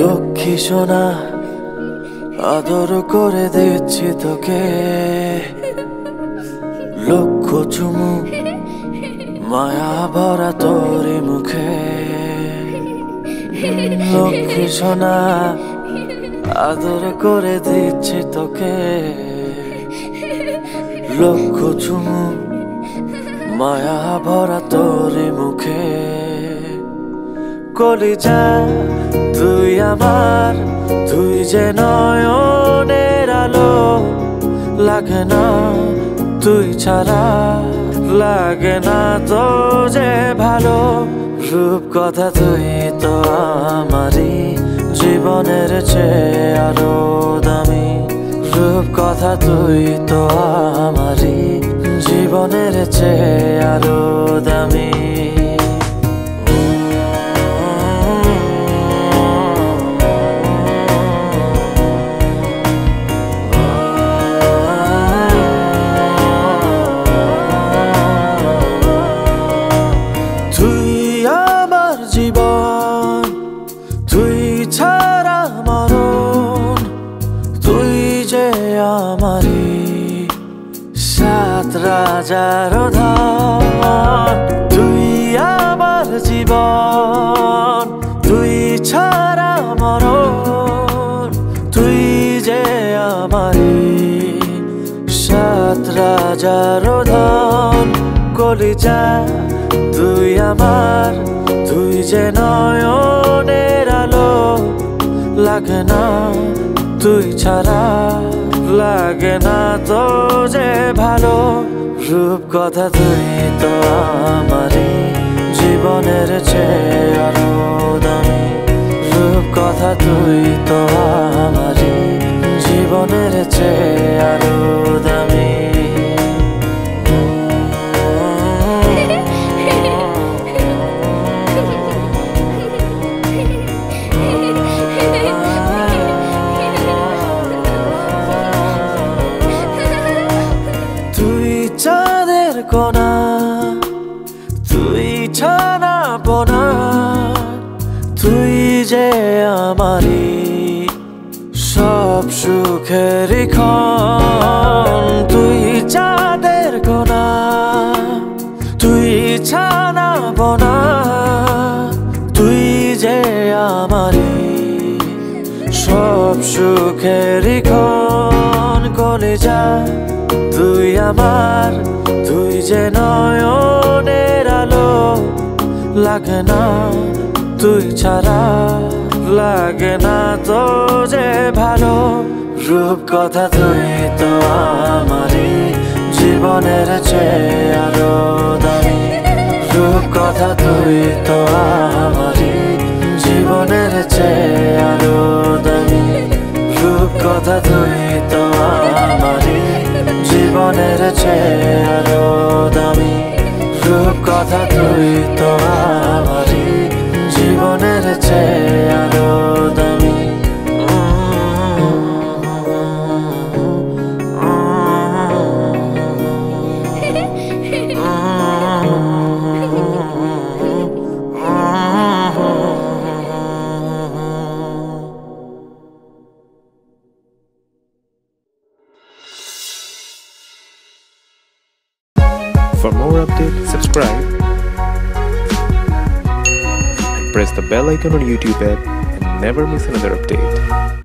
লক্ষ্মী সোনা আদর করে দিচ্ছি তোকে, লক্ষ চুমু মায়া ভরা তোরে মুখে। লক্ষ্মী সোনা আদর করে দিচ্ছি তোকে, লক্ষ চুমু মায়া ভরা তোরে মুখে। কলিজা তুই আমার, তুই যে নয়নের আলো, লাগে না তুই ছাড়া, লাগে না তো যে ভালো। রূপ কথা তুই তো আমারই জীবনের চেয়ে আরো দামি, রূপ কথা তুই তো আমারই জীবনের চেয়ে আরো দামি। জীবন তুই ছাড়া মরণ, তুই যে আমারি সাত রাজার ধন। তুই আমার জীবন, তুই ছাড়া মরণ, তুই যে আমারি সাত রাজার ধন। কলিজা তুই আমার, তুই যে নয়নের আলো, লাগে না তুই ছাড়া, লাগে না তো যে ভালো। রূপ কথা তুই তো আমারই জীবনের চেয়ে আরো দামি, রূপ কথা তুই তো আমারই জীবনের চেয়ে আরো দামি। চাঁদের কোনা তুই ছানা বোনা, তুই যে আমারি সব সুখের ক্ষণ। তুই চাঁদের কোনা তুই ছানা বোনা, তুই যে আমারি সব সুখের ক্ষণ। কলিজা তুই আমার, তুই যে নয়নের আলো, লাগে না তুই ছাড়া, লাগে না তো যে ভালো। রূপ কথা তুই তো আমারই জীবনের চেয়ে আরো দামি, রূপ কথা তুই তো আমারই জীবনের চেয়ে আরো দামি, রূপ কথা তুই তো আমারই জীবনের চেয়ে আরো দামি, রূপ কথা তুই তো আমারই জীবনের চেয়ে আরো দামি। For more updates, subscribe and press the bell icon on YouTube app and never miss another update.